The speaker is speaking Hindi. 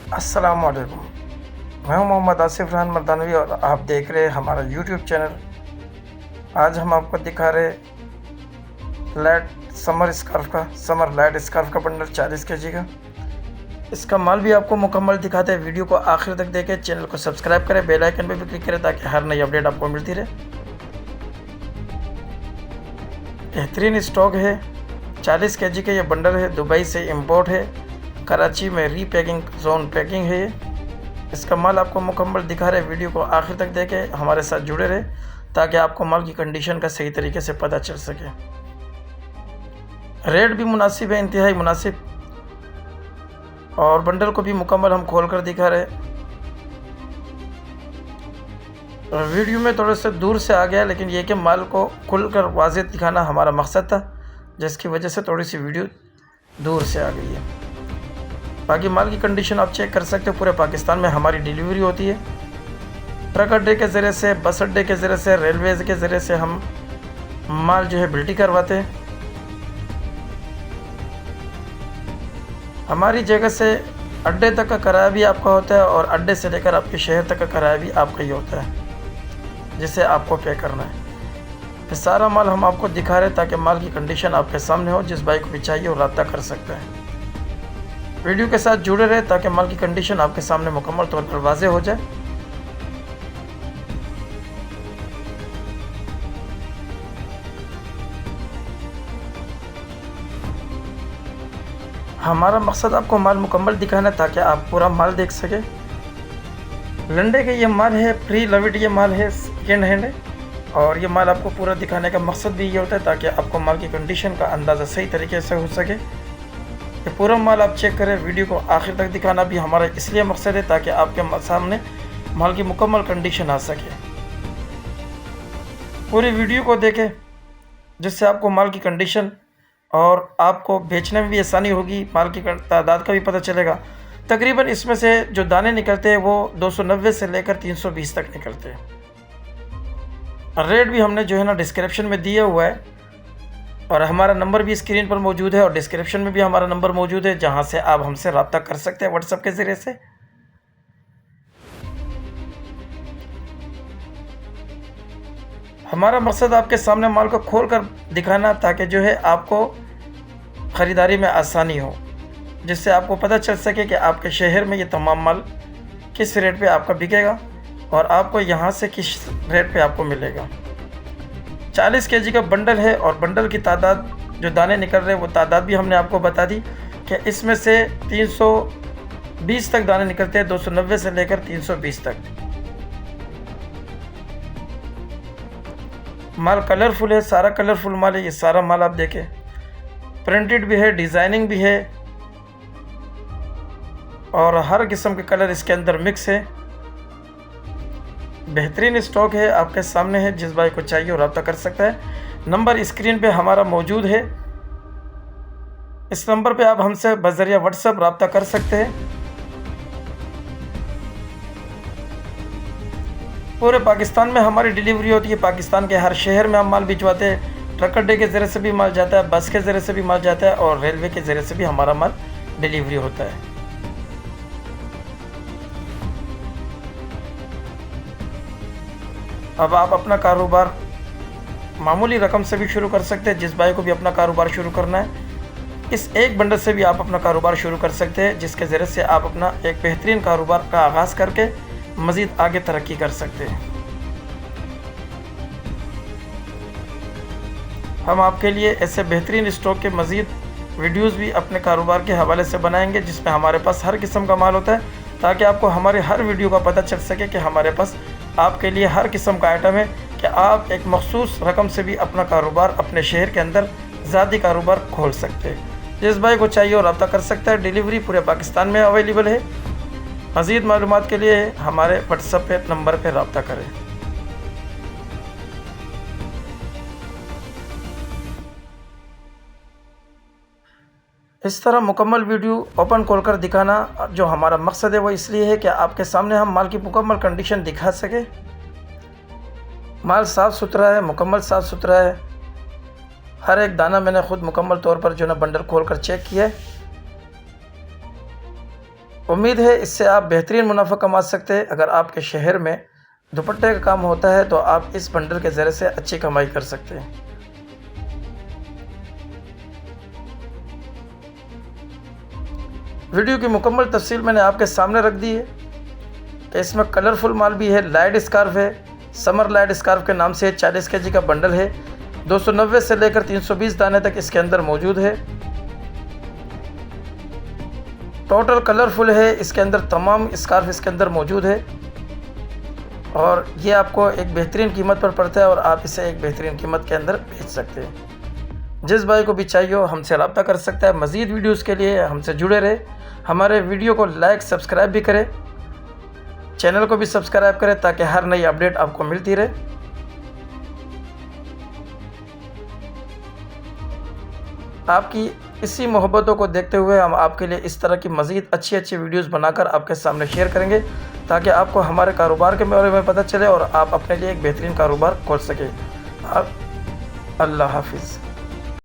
अस्सलामुअलैकुम। मैं हूं मोहम्मद आसिफ रहमान मर्दानवी और आप देख रहे हैं हमारा यूट्यूब चैनल। आज हम आपको दिखा रहे लाइट समर लाइट स्कार्फ का बंडल 40 केजी का। इसका माल भी आपको मुकम्मल दिखाते हैं। वीडियो को आखिर तक देखें, चैनल को सब्सक्राइब करें, बेल आइकन पे भी क्लिक करें ताकि हर नई अपडेट आपको मिलती रहे। बेहतरीन स्टॉक है। 40 केजी का ये बंडल है। दुबई से इंपोर्ट है। कराची में रीपैकिंग जोन पैकिंग है ये। इसका माल आपको मुकम्मल दिखा रहे। वीडियो को आखिर तक देखें, हमारे साथ जुड़े रहे ताकि आपको माल की कंडीशन का सही तरीके से पता चल सके। रेट भी मुनासिब है, इंतहाई मुनासिब, और बंडल को भी मुकम्मल हम खोल कर दिखा रहे। वीडियो में थोड़े से दूर से आ गया, लेकिन ये कि माल को खुल कर वाज़ेह दिखाना हमारा मकसद था, जिसकी वजह से थोड़ी सी वीडियो दूर से आ गई है। बाकी माल की कंडीशन आप चेक कर सकते हो। पूरे पाकिस्तान में हमारी डिलीवरी होती है। ट्रक अड्डे के ज़रिए से, बस अड्डे के ज़रिए से, रेलवेज़ के ज़रिए से हम माल जो है बिल्टी करवाते हैं। हमारी जगह से अड्डे तक का किराया भी आपका होता है और अड्डे से लेकर आपके शहर तक का किराया भी आपका ही होता है, जिसे आपको पे करना है। ये सारा माल हम आपको दिखा रहे हैं ताकि माल की कंडीशन आपके सामने हो। जिस भाई को भी चाहिए वो रब्ता कर सकता है। वीडियो के साथ जुड़े रहे ताकि माल की कंडीशन आपके सामने मुकम्मल तौर पर वाज़ेह हो जाए। हमारा मकसद आपको माल मुकम्मल दिखाना है ताकि आप पूरा माल देख सके। लंडे के ये माल है, प्री लविट ये माल है, सेकेंड हैंड है, और ये माल आपको पूरा दिखाने का मकसद भी ये होता है ताकि आपको माल की कंडीशन का अंदाज़ा सही तरीके से हो सके। ये पूरा माल आप चेक करें। वीडियो को आखिर तक दिखाना भी हमारा इसलिए मकसद है ताकि आपके सामने माल की मुकम्मल कंडीशन आ सके। पूरी वीडियो को देखें, जिससे आपको माल की कंडीशन और आपको बेचने में भी आसानी होगी। माल की तादाद का भी पता चलेगा। तकरीबन इसमें से जो दाने निकलते हैं वो 290 से लेकर 320 तक निकलते हैं। रेट भी हमने जो है ना डिस्क्रिप्शन में दिया हुआ है, और हमारा नंबर भी स्क्रीन पर मौजूद है और डिस्क्रिप्शन में भी हमारा नंबर मौजूद है, जहां से आप हमसे रब्ता कर सकते हैं व्हाट्सएप के ज़रिए से। हमारा मकसद आपके सामने माल को खोल कर दिखाना ताकि जो है आपको ख़रीदारी में आसानी हो, जिससे आपको पता चल सके कि आपके शहर में ये तमाम माल किस रेट पे आपका बिकेगा और आपको यहाँ से किस रेट पे आपको मिलेगा। 40 केजी का बंडल है और बंडल की तादाद जो दाने निकल रहे हैं वो तादाद भी हमने आपको बता दी कि इसमें से 320 तक दाने निकलते हैं, 290 से लेकर 320 तक। माल कलरफुल है, सारा कलरफुल माल है। ये सारा माल आप देखें, प्रिंटेड भी है, डिज़ाइनिंग भी है, और हर किस्म के कलर इसके अंदर मिक्स है। बेहतरीन स्टॉक है, आपके सामने है। जिस भाई को चाहिए वो रब्ता कर सकता है। नंबर स्क्रीन पे हमारा मौजूद है। इस नंबर पे आप हमसे बज़रिया व्हाट्सएप रब्ता कर सकते हैं। पूरे पाकिस्तान में हमारी डिलीवरी होती है। पाकिस्तान के हर शहर में हम माल भिजवाते हैं। ट्रक अड्डे के ज़रिए से भी माल जाता है, बस के ज़रिए से भी माल जाता है, और रेलवे के ज़रिए से भी हमारा माल डिलीवरी होता है। अब आप अपना कारोबार मामूली रकम से भी शुरू कर सकते हैं। जिस भाई को भी अपना कारोबार शुरू करना है, इस एक बंडल से भी आप अपना कारोबार शुरू कर सकते हैं, जिसके ज़रिए से आप अपना एक बेहतरीन कारोबार का आगाज़ करके मज़ीद आगे तरक्की कर सकते हैं। हम आपके लिए ऐसे बेहतरीन स्टॉक के मज़ीद वीडियोज़ भी अपने कारोबार के हवाले से बनाएंगे, जिसमें हमारे पास हर किस्म का माल होता है, ताकि आपको हमारे हर वीडियो का पता चल सके कि हमारे पास आपके लिए हर किस्म का आइटम है कि आप एक मखसूस रकम से भी अपना कारोबार अपने शहर के अंदर ज़ाती कारोबार खोल सकते हैं। जिस भाई को चाहिए वो रब्ता कर सकता है। डिलीवरी पूरे पाकिस्तान में अवेलेबल है। मज़ीद मालूमात के लिए हमारे व्हाट्सएप पे नंबर पर रब्ता करें। इस तरह मुकम्मल वीडियो ओपन खोल कर दिखाना जो हमारा मकसद है वो इसलिए है कि आपके सामने हम माल की मुकम्मल कंडीशन दिखा सके। माल साफ़ सुथरा है, मुकम्मल साफ़ सुथरा है। हर एक दाना मैंने ख़ुद मुकम्मल तौर पर जो ना बंडल खोल कर चेक किया है। उम्मीद है इससे आप बेहतरीन मुनाफा कमा सकते हैं। अगर आपके शहर में दुपट्टे का काम होता है तो आप इस बंडल के ज़रिए से अच्छी कमाई कर सकते हैं। वीडियो की मुकम्मल तफसील मैंने आपके सामने रख दी है कि इसमें कलरफुल माल भी है। लाइट स्कार्फ है, समर लाइट स्कार्फ के नाम से 40 kg का बंडल है। 290 से लेकर 320 दाने तक इसके अंदर मौजूद है। टोटल कलरफुल है, इसके अंदर तमाम स्कार्फ इसके अंदर मौजूद है और ये आपको एक बेहतरीन कीमत पर पड़ता है और आप इसे एक बेहतरीन कीमत के अंदर बेच सकते हैं। जिस भाई को भी चाहिए हो हमसे रब्ता कर सकता है। मज़ीद वीडियोस के लिए हमसे जुड़े रहे। हमारे वीडियो को लाइक सब्सक्राइब भी करें, चैनल को भी सब्सक्राइब करें ताकि हर नई अपडेट आपको मिलती रहे। आपकी इसी मोहब्बतों को देखते हुए हम आपके लिए इस तरह की मज़ीद अच्छी वीडियोस बनाकर आपके सामने शेयर करेंगे ताकि आपको हमारे कारोबार के बारे में पता चले और आप अपने लिए एक बेहतरीन कारोबार खोल सकें। अल्लाह हाफिज़।